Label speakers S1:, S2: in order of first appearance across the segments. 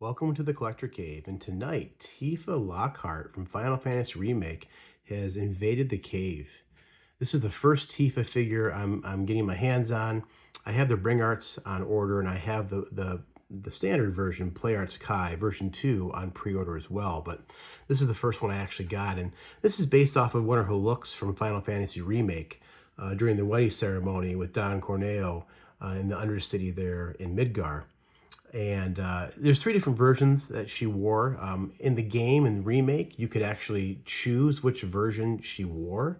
S1: Welcome to the Collector Cave, and tonight, Tifa Lockhart from Final Fantasy Remake has invaded the cave. This is the first Tifa figure I'm getting my hands on. I have the Bring Arts on order, and I have the standard version, Play Arts Kai version 2 on pre-order as well. But this is the first one I actually got, and this is based off of one of her looks from Final Fantasy Remake during the wedding ceremony with Don Corneo in the Undercity there in Midgar. And there's three different versions that she wore. In the game and remake, you could actually choose which version she wore.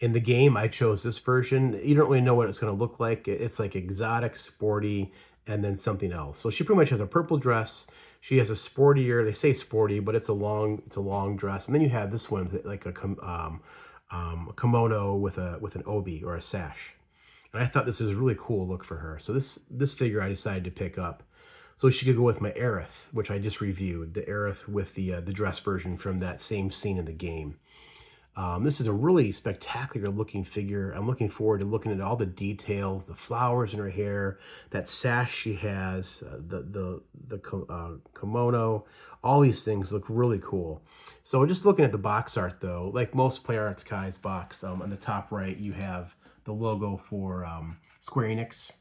S1: In the game, I chose this version. You don't really know what it's going to look like. It's like exotic, sporty, and then something else. So she pretty much has a purple dress. She has a sportier. They say sporty, but it's a long dress. And then you have this one, like a kimono with an obi or a sash. And I thought this was a really cool look for her. So this figure I decided to pick up. So she could go with my Aerith, which I just reviewed, the Aerith with the dress version from that same scene in the game. This is a really spectacular looking figure. I'm looking forward to looking at all the details, the flowers in her hair, that sash she has, the kimono. All these things look really cool. So just looking at the box art though, like most Play Arts Kai's box, on the top right you have the logo for Square Enix.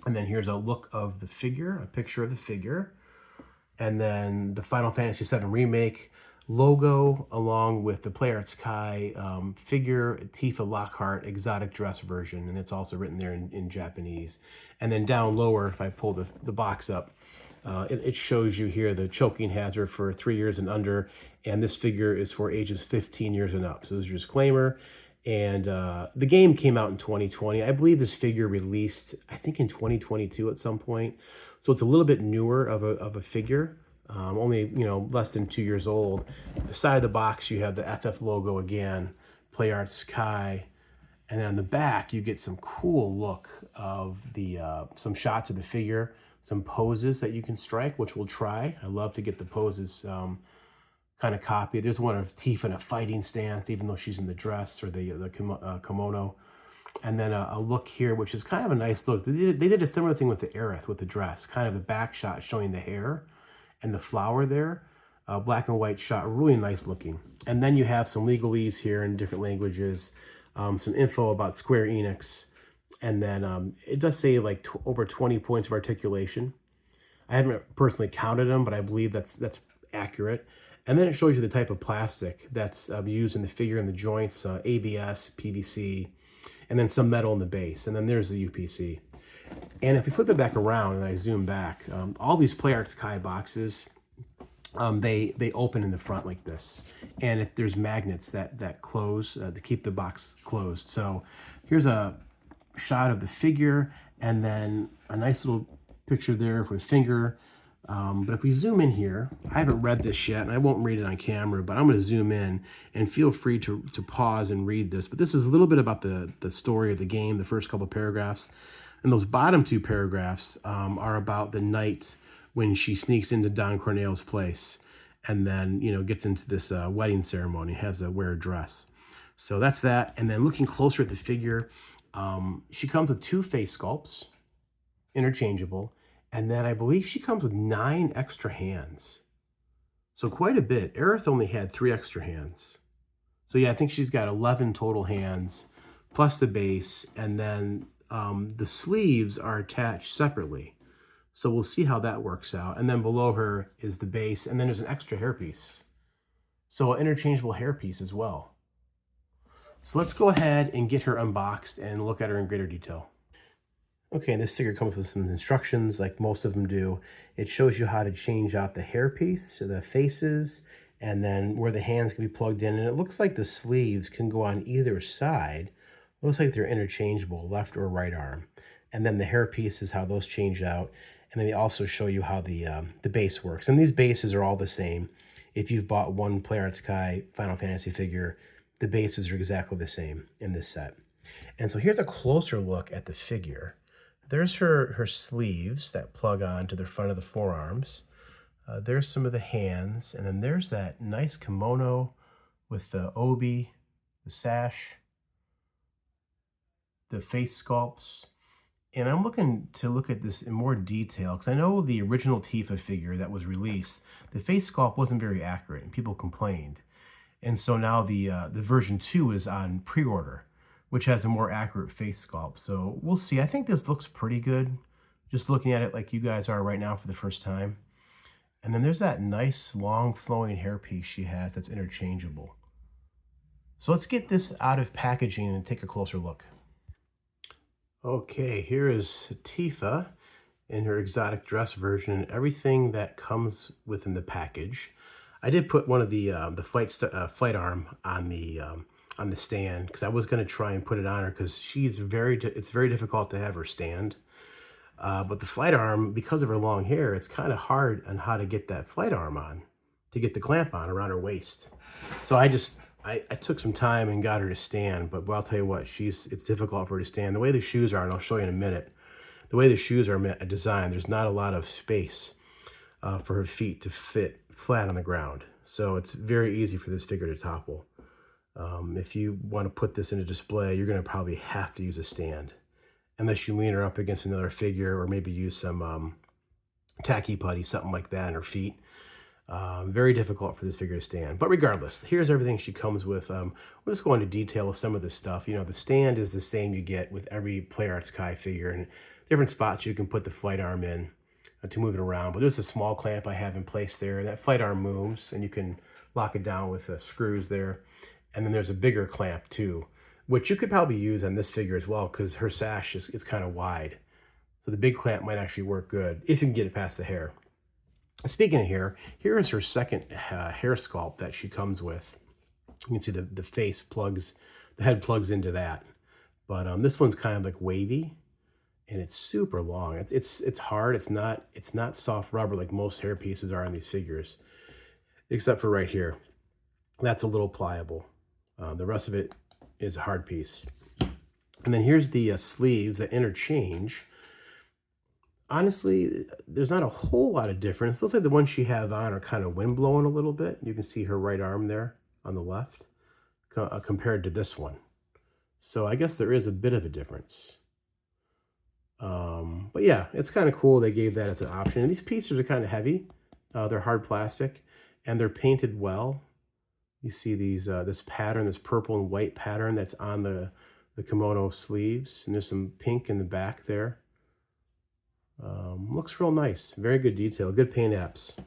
S1: And then here's a look of the figure, a picture of the figure. And then the Final Fantasy VII Remake logo, along with the Play Arts Kai figure, Tifa Lockhart exotic dress version. And it's also written there in Japanese. And then down lower, if I pull the box up, it shows you here the choking hazard for 3 years and under. And this figure is for ages 15 years and up. So there's your disclaimer. And the game came out in 2020. I believe this figure released, I think, in 2022 at some point. So it's a little bit newer of a figure, only less than 2 years old. The side of the box, you have the FF logo again, Play Arts Kai, and then on the back you get some cool look of the some shots of the figure, some poses that you can strike, which we'll try. I love to get the poses. Kind of copy. There's one of Tifa in a fighting stance, even though she's in the dress or the kimono. And then a look here, which is kind of a nice look. They did a similar thing with the Aerith, with the dress, kind of the back shot showing the hair and the flower there. Black and white shot, really nice looking. And then you have some legalese here in different languages, some info about Square Enix. And then it does say like over 20 points of articulation. I haven't personally counted them, but I believe that's accurate. And then it shows you the type of plastic that's used in the figure and the joints, ABS, PVC, and then some metal in the base. And then there's the UPC. And if you flip it back around and I zoom back, all these Play Arts Kai boxes, they open in the front like this. And if there's magnets that close to keep the box closed. So here's a shot of the figure and then a nice little picture there for the finger. But if we zoom in here, I haven't read this yet, and I won't read it on camera, but I'm going to zoom in, and feel free to pause and read this. But this is a little bit about the story of the game, the first couple paragraphs. And those bottom two paragraphs are about the night when she sneaks into Don Corneo's place and then, gets into this wedding ceremony, has to wear a dress. So that's that. And then looking closer at the figure, she comes with 2 face sculpts, interchangeable. And then I believe she comes with 9 extra hands. So quite a bit. Aerith only had 3 extra hands. So yeah, I think she's got 11 total hands, plus the base. And then the sleeves are attached separately. So we'll see how that works out. And then below her is the base. And then there's an extra hairpiece. So an interchangeable hairpiece as well. So let's go ahead and get her unboxed and look at her in greater detail. Okay, and this figure comes with some instructions like most of them do. It shows you how to change out the hairpiece, the faces, and then where the hands can be plugged in. And it looks like the sleeves can go on either side. It looks like they're interchangeable, left or right arm. And then the hairpiece is how those change out. And then they also show you how the base works. And these bases are all the same. If you've bought one Play Arts Kai Final Fantasy figure, the bases are exactly the same in this set. And so here's a closer look at the figure. There's her sleeves that plug on to the front of the forearms. There's some of the hands. And then there's that nice kimono with the obi, the sash, the face sculpts. And I'm looking to look at this in more detail because I know the original Tifa figure that was released, the face sculpt wasn't very accurate and people complained. And so now the version 2 is on pre-order, which has a more accurate face sculpt. So we'll see. I think this looks pretty good, just looking at it like you guys are right now for the first time. And then there's that nice long flowing hairpiece she has that's interchangeable. So let's get this out of packaging and take a closer look. Okay, here is Tifa in her exotic dress version and everything that comes within the package. I did put one of the flight arm on the stand because I was going to try and put it on her because it's very difficult to have her stand. But the flight arm, because of her long hair, it's kind of hard on how to get that flight arm on, to get the clamp on around her waist. So I took some time and got her to stand, but I'll tell you what, it's difficult for her to stand. The way the shoes are, and I'll show you in a minute, the way the shoes are designed, there's not a lot of space for her feet to fit flat on the ground. So it's very easy for this figure to topple. If you want to put this in a display, you're going to probably have to use a stand, unless you lean her up against another figure or maybe use some tacky putty, something like that in her feet. Very difficult for this figure to stand. But regardless, here's everything she comes with. We'll just go into detail with some of this stuff. You know, the stand is the same you get with every Play Arts Kai figure, and different spots you can put the flight arm in to move it around. But there's a small clamp I have in place there. That flight arm moves, and you can lock it down with screws there. And then there's a bigger clamp too, which you could probably use on this figure as well because her sash is kind of wide. So the big clamp might actually work good if you can get it past the hair. Speaking of hair, here is her second hair sculpt that she comes with. You can see the head plugs into that. But this one's kind of like wavy, and it's super long. It's hard. It's not soft rubber like most hair pieces are on these figures, except for right here. That's a little pliable. The rest of it is a hard piece. And then here's the sleeves that interchange. Honestly, there's not a whole lot of difference. Looks like the ones she have on are kind of wind blowing a little bit. You can see her right arm there on the left compared to this one. So I guess there is a bit of a difference. But yeah, it's kind of cool they gave that as an option. And these pieces are kind of heavy. They're hard plastic and they're painted well. You see these this pattern, this purple and white pattern that's on the kimono sleeves. And there's some pink in the back there. Looks real nice. Very good detail. Good paint apps.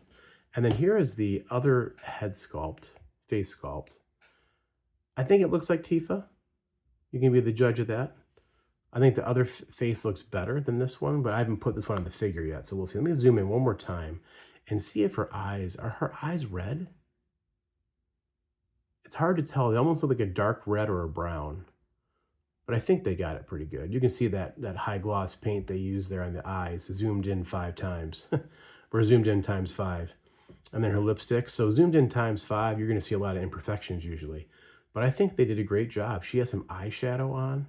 S1: And then here is the other head sculpt, face sculpt. I think it looks like Tifa. You can be the judge of that. I think the other face looks better than this one, but I haven't put this one on the figure yet, so we'll see. Let me zoom in one more time and see if are her eyes red? It's hard to tell. They almost look like a dark red or a brown. But I think they got it pretty good. You can see that high gloss paint they use there on the eyes, zoomed in 5 times, or zoomed in times 5. And then her lipstick. So zoomed in times 5, you're going to see a lot of imperfections usually. But I think they did a great job. She has some eyeshadow on,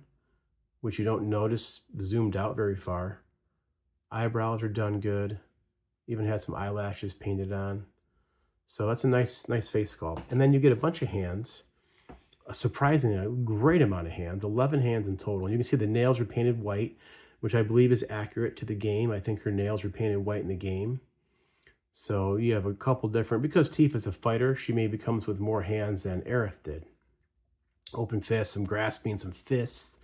S1: which you don't notice zoomed out very far. Eyebrows are done good. Even had some eyelashes painted on. So that's a nice face sculpt. And then you get a bunch of hands. A surprisingly great amount of hands, 11 hands in total. And you can see the nails are painted white, which I believe is accurate to the game. I think her nails are painted white in the game. So you have a couple different, because Tifa's a fighter, she maybe comes with more hands than Aerith did. Open fists, some grasping, some fists.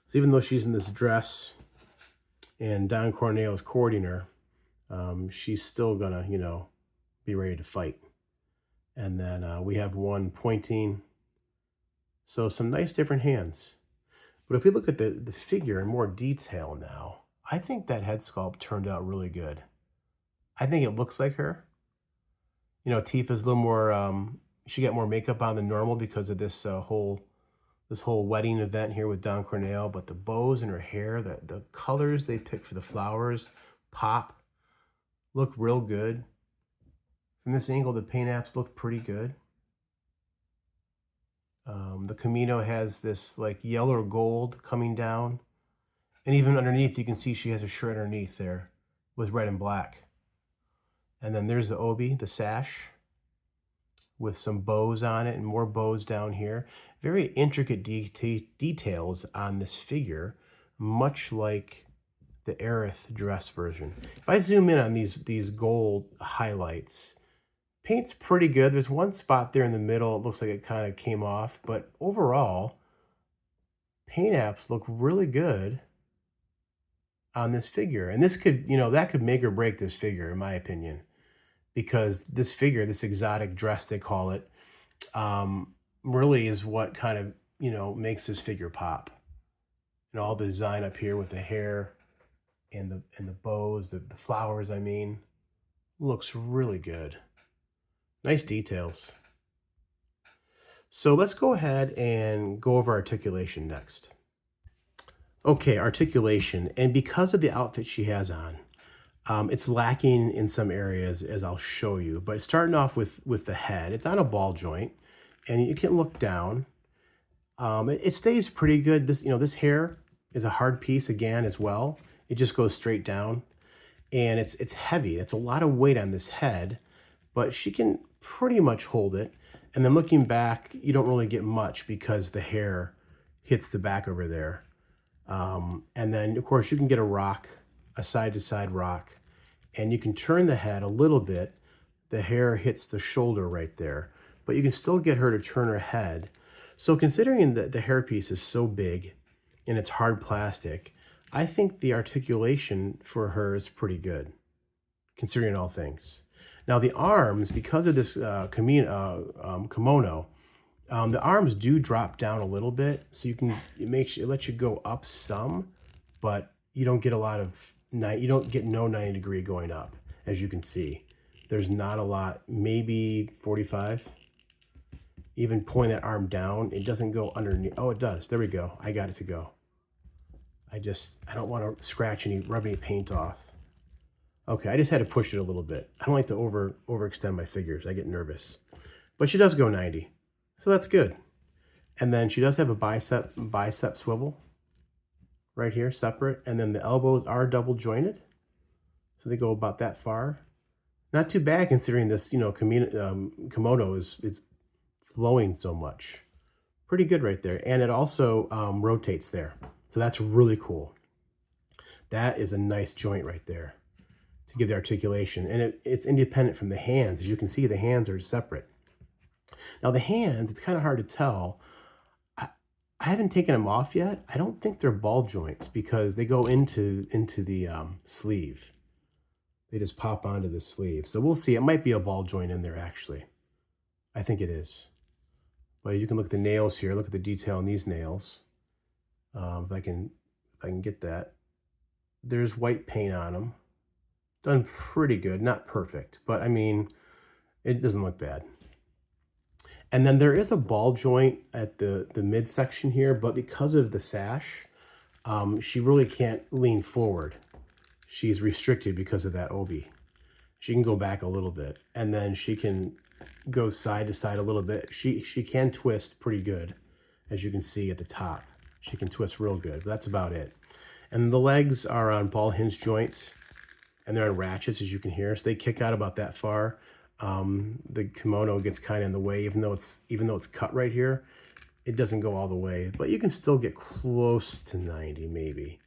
S1: So even though she's in this dress and Don Corneo's courting her, she's still gonna, be ready to fight. And then we have one pointing. So some nice different hands. But if we look at the figure in more detail now, I think that head sculpt turned out really good. I think it looks like her. Tifa's a little more, she got more makeup on than normal because of this whole wedding event here with Don Corneo. But the bows in her hair, the colors they picked for the flowers, pop, look real good. From this angle, the paint apps look pretty good. The Camino has this like yellow or gold coming down. And even underneath, you can see she has a shirt underneath there with red and black. And then there's the obi, the sash, with some bows on it and more bows down here. Very intricate details on this figure, much like the Aerith dress version. If I zoom in on these gold highlights, paint's pretty good. There's one spot there in the middle. It looks like it kind of came off, but overall, paint apps look really good on this figure. And this could, that could make or break this figure, in my opinion, because this figure, this exotic dress, they call it, really is what kind of, makes this figure pop. And all the design up here with the hair and the bows, the flowers, I mean, looks really good. Nice details. So let's go ahead and go over articulation next. Okay, articulation. And because of the outfit she has on, it's lacking in some areas, as I'll show you. But starting off with the head, it's on a ball joint, and you can look down. It stays pretty good. This hair is a hard piece again as well. It just goes straight down, and it's heavy. It's a lot of weight on this head, but she can pretty much hold it. And then looking back, you don't really get much because the hair hits the back over there. And then, of course, you can get a rock, a side-to-side rock, and you can turn the head a little bit. The hair hits the shoulder right there, but you can still get her to turn her head. So considering that the hairpiece is so big and it's hard plastic, I think the articulation for her is pretty good, considering all things. Now the arms, because of this kimono, the arms do drop down a little bit, so it lets you go up some, but you don't get no 90 degree going up. As you can see, there's not a lot, maybe 45. Even pulling that arm down, it doesn't go underneath. Oh, it does. There we go. I got it to go. I don't want to rub any paint off. Okay, I just had to push it a little bit. I don't like to overextend my figures. I get nervous. But she does go 90. So that's good. And then she does have a bicep swivel right here, separate. And then the elbows are double jointed. So they go about that far. Not too bad considering this, kimono is flowing so much. Pretty good right there. And it also rotates there. So that's really cool. That is a nice joint right there to give the articulation. And it's independent from the hands. As you can see, the hands are separate. Now the hands, it's kind of hard to tell. I haven't taken them off yet. I don't think they're ball joints because they go into the sleeve. They just pop onto the sleeve. So we'll see. It might be a ball joint in there actually. I think it is. But you can look at the nails here. Look at the detail on these nails. If I can get that. There's white paint on them. Done pretty good. Not perfect, but I mean, it doesn't look bad. And then there is a ball joint at the midsection here, but because of the sash, she really can't lean forward. She's restricted because of that obi. She can go back a little bit, and then she can go side to side a little bit. She can twist pretty good, as you can see at the top. She can twist real good, but that's about it. And the legs are on ball hinge joints, and they're on ratchets, as you can hear. So they kick out about that far. The kimono gets kind of in the way, even though it's cut right here. It doesn't go all the way, but you can still get close to 90 maybe.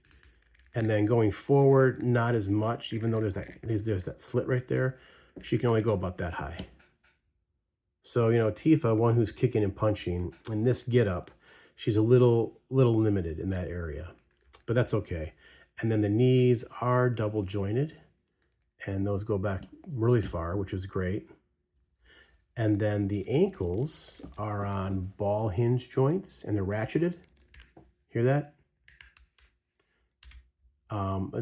S1: And then going forward, not as much, even though there's that slit right there. She can only go about that high. So, Tifa, one who's kicking and punching, in this get-up, she's a little limited in that area, but that's okay. And then the knees are double jointed, and those go back really far, which is great. And then the ankles are on ball hinge joints, and they're ratcheted. Hear that?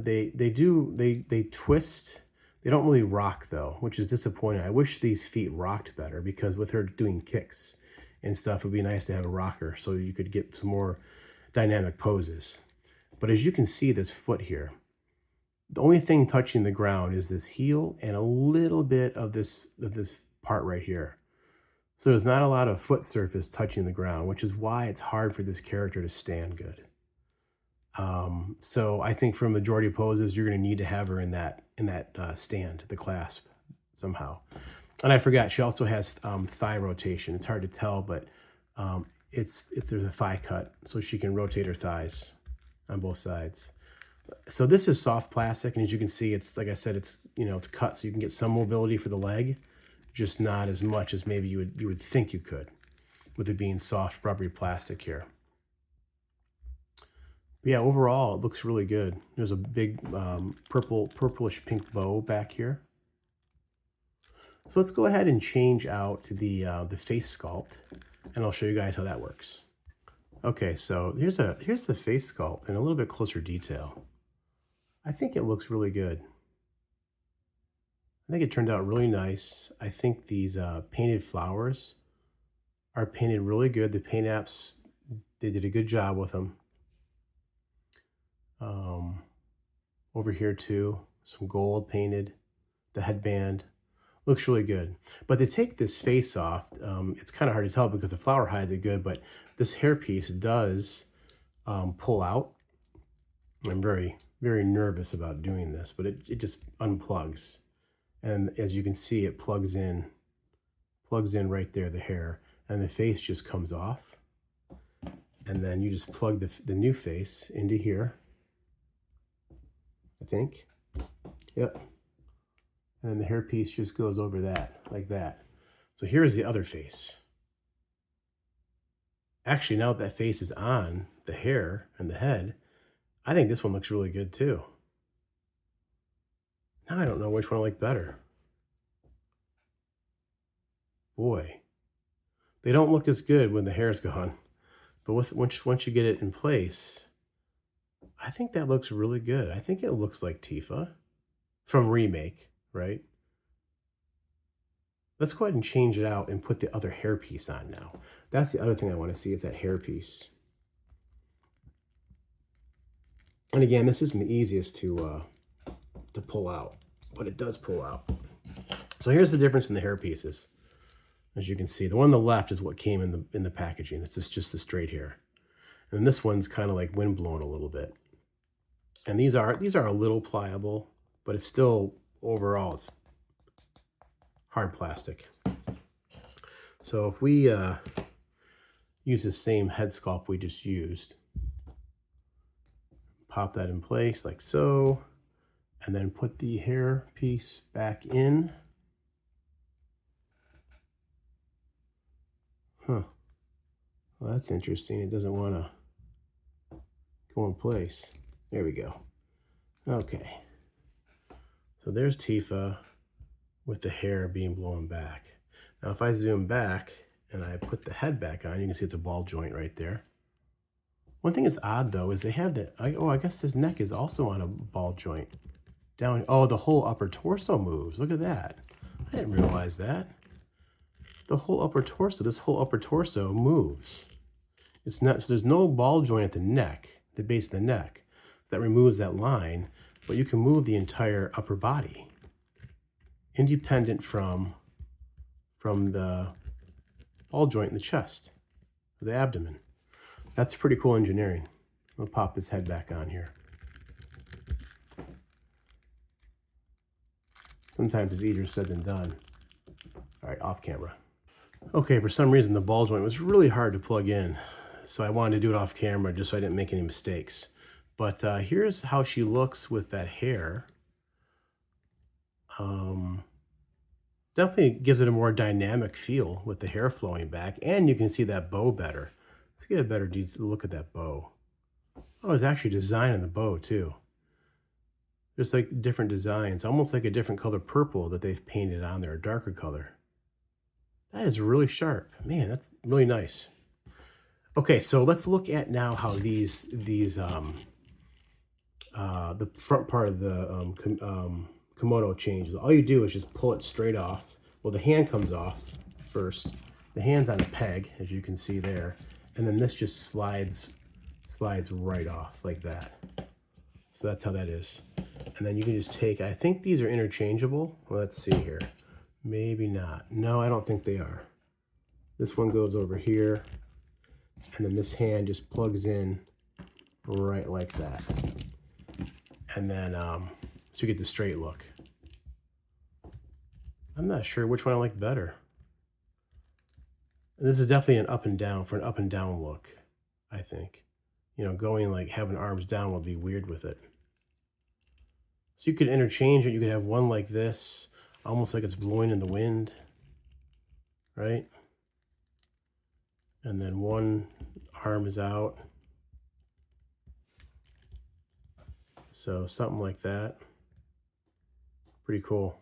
S1: They twist. They don't really rock though, which is disappointing. I wish these feet rocked better, because with her doing kicks and stuff, it would be nice to have a rocker so you could get some more dynamic poses. But as you can see, this foot here, the only thing touching the ground is this heel and a little bit of this part right here. So there's not a lot of foot surface touching the ground, which is why it's hard for this character to stand good. So I think for a majority of poses, you're going to need to have her in that stand, the clasp, somehow. And I forgot, she also has thigh rotation. It's hard to tell, but there's a thigh cut, so she can rotate her thighs on both sides. So this is soft plastic, and as you can see, it's like I said, it's it's cut so you can get some mobility for the leg, just not as much as maybe you would think you could with it being soft rubbery plastic here. But yeah, overall it looks really good. There's a big purplish pink bow back here. So let's go ahead and change out the face sculpt, and I'll show you guys how that works. Okay, so here's the face sculpt in a little bit closer detail. I think it looks really good. I think it turned out really nice. I think these painted flowers are painted really good. The paint apps, they did a good job with them. Over here too, some gold painted. The headband looks really good. But to take this face off, it's kind of hard to tell because the flower hides it good, but this hairpiece does pull out. I'm very, very nervous about doing this, but it just unplugs. And as you can see, it plugs in right there, the hair, and the face just comes off. And then you just plug the new face into here, I think. Yep. And the hairpiece just goes over that, like that. So here's the other face. Actually, now that face is on the hair and the head, I think this one looks really good too. Now I don't know which one I like better. Boy, they don't look as good when the hair's gone, but once you get it in place, I think that looks really good. I think it looks like Tifa from Remake, right? Let's go ahead and change it out and put the other hairpiece on now. That's the other thing I want to see is that hairpiece. And again, this isn't the easiest to pull out, but it does pull out. So here's the difference in the hair pieces. As you can see, the one on the left is what came in the packaging. This is just the straight hair. And this one's kind of like wind blown a little bit. And these are a little pliable, but it's still overall it's hard plastic. So if we use the same head sculpt we just used, pop that in place like so, and then put the hair piece back in. Huh. Well, that's interesting. It doesn't want to go in place. There we go. Okay. So there's Tifa with the hair being blown back. Now if I zoom back and I put the head back on, you can see it's a ball joint right there. One thing that's odd though is they have the, I guess this neck is also on a ball joint. Down, oh, the whole upper torso moves. Look at that. I didn't realize that. The whole upper torso, this whole upper torso moves. It's not, so there's no ball joint at the neck, the base of the neck. That removes that line, but you can move the entire upper body, independent from the ball joint in the chest, the abdomen. That's pretty cool engineering. I'll pop his head back on here. Sometimes it's easier said than done. All right, off camera. Okay, for some reason the ball joint was really hard to plug in, so I wanted to do it off camera just so I didn't make any mistakes. But here's how she looks with that hair. Definitely gives it a more dynamic feel with the hair flowing back, and you can see that bow better. Let's get a better look at that bow. Oh, it's actually design in the bow too. There's like different designs, almost like a different color purple that they've painted on there, a darker color. That is really sharp. Man, that's really nice. Okay, so let's look at now how these the front part of the kimono changes. All you do is just pull it straight off. Well, the hand comes off first. The hand's on a peg, as you can see there, and then this just slides right off like that. So that's how that is. And then you can just take, I think these are interchangeable. Well, let's see here. Maybe not. No, I don't think they are. This one goes over here, and then this hand just plugs in right like that. And then, so you get the straight look. I'm not sure which one I like better. And this is definitely an up and down, for an up and down look, I think. You know, going like having arms down would be weird with it. So you could interchange it. You could have one like this, almost like it's blowing in the wind, right? And then one arm is out. So something like that. Pretty cool.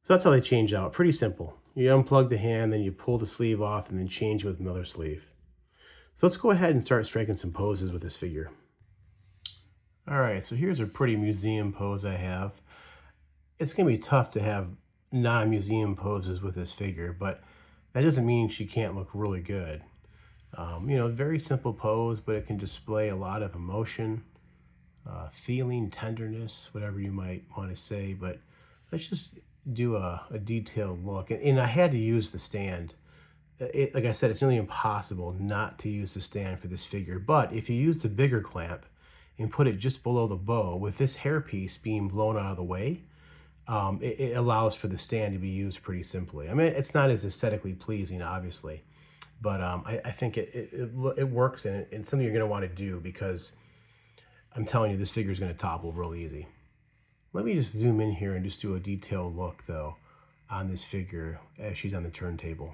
S1: So that's how they change out. Pretty simple. You unplug the hand, then you pull the sleeve off, and then change with another sleeve. So let's go ahead and start striking some poses with this figure. All right, so here's a pretty museum pose I have. It's gonna be tough to have non-museum poses with this figure, but that doesn't mean she can't look really good. Very simple pose, but it can display a lot of emotion, feeling, tenderness, whatever you might want to say. But let's just do a detailed look. And I had to use the stand. Like I said, it's nearly impossible not to use the stand for this figure. But if you use the bigger clamp and put it just below the bow, with this hairpiece being blown out of the way, it allows for the stand to be used pretty simply. I mean, it's not as aesthetically pleasing, obviously, but I think it works, and it's something you're going to want to do, because I'm telling you, this figure is going to topple real easy. Let me just zoom in here and just do a detailed look, though, on this figure as she's on the turntable.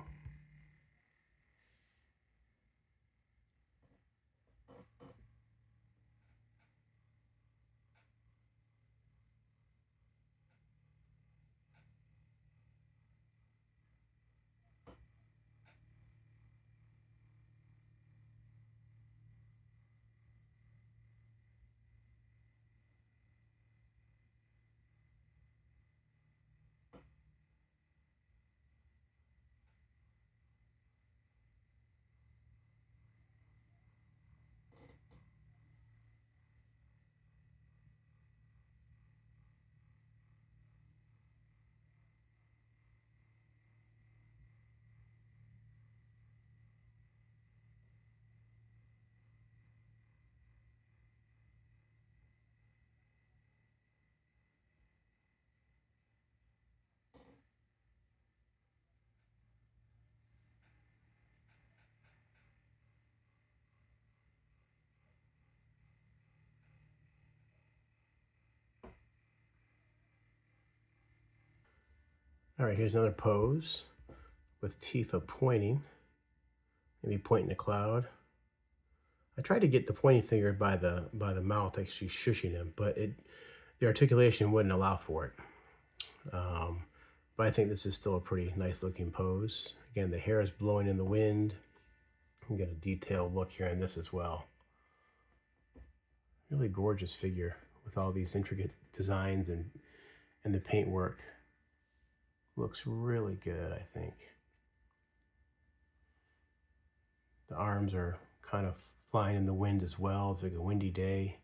S1: All right, here's another pose with Tifa pointing, maybe pointing a cloud. I tried to get the pointing finger by the mouth, like she's shushing him, but the articulation wouldn't allow for it. But I think this is still a pretty nice looking pose. Again, the hair is blowing in the wind. You get a detailed look here on this as well. Really gorgeous figure with all these intricate designs, and the paintwork looks really good, I think. The arms are kind of flying in the wind as well. It's like a windy day.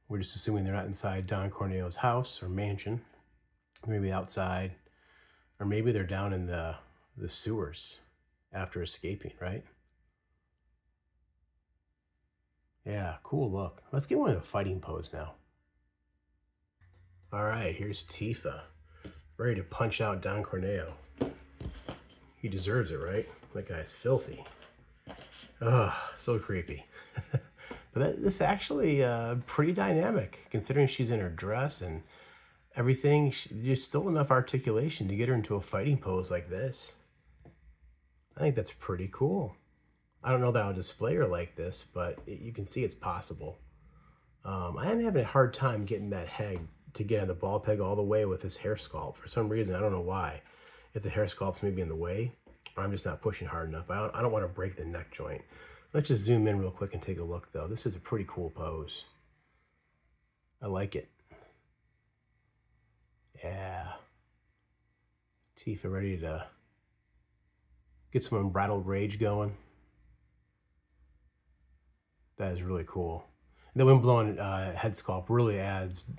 S1: We're just assuming they're not inside Don Corneo's house or mansion. Maybe outside, or maybe they're down in the sewers after escaping, right? Yeah, cool look. Let's get one in a fighting pose now. All right, here's Tifa, ready to punch out Don Corneo. He deserves it, right? That guy's filthy. Ugh, so creepy. But this actually pretty dynamic, considering she's in her dress and everything. There's still enough articulation to get her into a fighting pose like this. I think that's pretty cool. I don't know that I'll display her like this, but you can see it's possible. I am having a hard time getting that head to get on the ball peg all the way with this hair sculpt. For some reason, I don't know why. If the hair sculpt's maybe in the way, or I'm just not pushing hard enough. I don't want to break the neck joint. Let's just zoom in real quick and take a look, though. This is a pretty cool pose. I like it. Yeah. Tifa ready to get some unbridled rage going. That is really cool. The wind-blown head sculpt really adds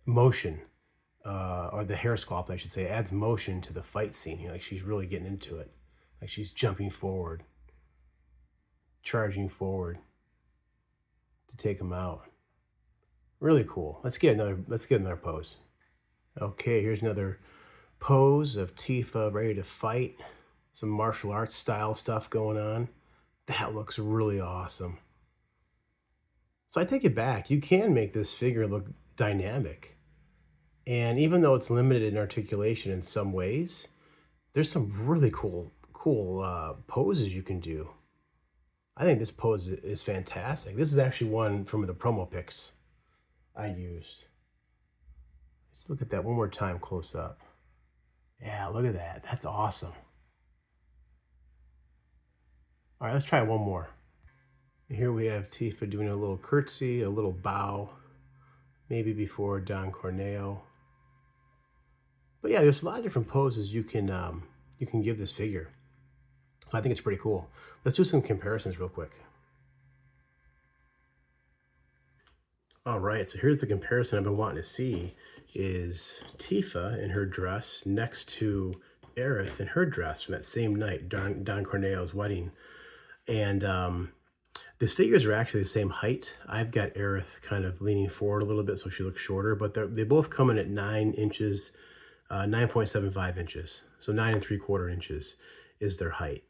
S1: motion, or the hair sculpt, I should say, adds motion to the fight scene here. Like she's really getting into it. Like she's jumping forward, charging forward to take him out. Really cool. Let's get another pose. Okay, here's another pose of Tifa ready to fight. Some martial arts style stuff going on. That looks really awesome. So I take it back. You can make this figure look dynamic. And even though it's limited in articulation in some ways, there's some really cool poses you can do. I think this pose is fantastic. This is actually one from the promo pics I used. Let's look at that one more time close up. Yeah, look at that. That's awesome. All right, let's try one more. Here we have Tifa doing a little curtsy, a little bow, maybe before Don Corneo. But yeah, there's a lot of different poses you can give this figure. I think it's pretty cool. Let's do some comparisons real quick. All right, so here's the comparison I've been wanting to see is Tifa in her dress next to Aerith in her dress from that same night, Don Corneo's wedding. And these figures are actually the same height. I've got Aerith kind of leaning forward a little bit so she looks shorter, but they both come in at 9 inches, 9.75 inches. So 9 3/4 inches is their height.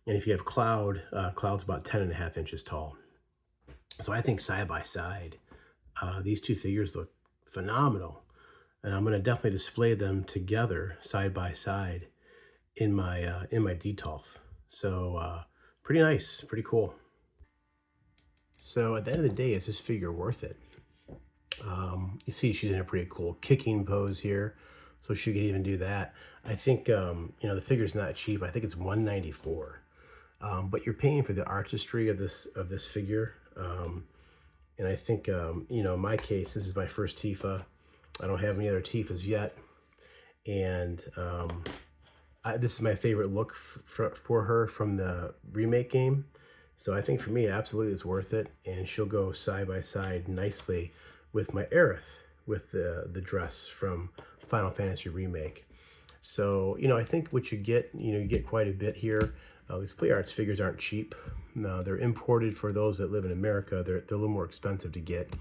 S1: And if you have Cloud, Cloud's about 10.5 inches tall. So I think side by side, these two figures look phenomenal. And I'm going to definitely display them together side by side in my Detolf. So pretty nice, pretty cool. So at the end of the day, is this figure worth it? You see she's in a pretty cool kicking pose here, so she could even do that. I think you know, the figure's not cheap. I think it's $194, but you're paying for the artistry of this figure. And I think you know, in my case, this is my first Tifa. I don't have any other Tifas yet, and this is my favorite look for her from the remake game. So I think for me, absolutely it's worth it, and she'll go side by side nicely with my Aerith, with the dress from Final Fantasy Remake. So, you know, I think what you get, you know, you get quite a bit here. These Play Arts figures aren't cheap. No, they're imported for those that live in America. They're a little more expensive to get.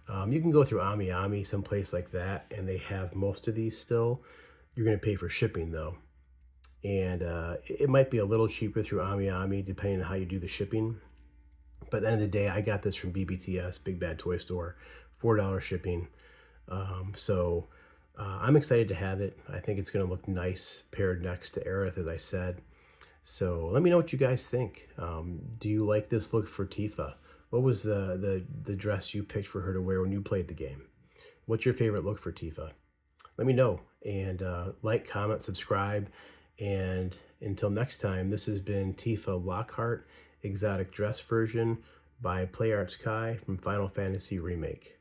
S1: You can go through Ami, someplace like that, and they have most of these still. You're going to pay for shipping, though. And it might be a little cheaper through Ami, depending on how you do the shipping. But at the end of the day, I got this from BBTS, Big Bad Toy Store, $4 shipping. So I'm excited to have it. I think it's going to look nice paired next to Aerith, as I said. So let me know what you guys think. Do you like this look for Tifa? What was the dress you picked for her to wear when you played the game? What's your favorite look for Tifa? Let me know. And like, comment, subscribe. And until next time, this has been Tifa Lockhart Exotic Dress Version by Play Arts Kai from Final Fantasy Remake.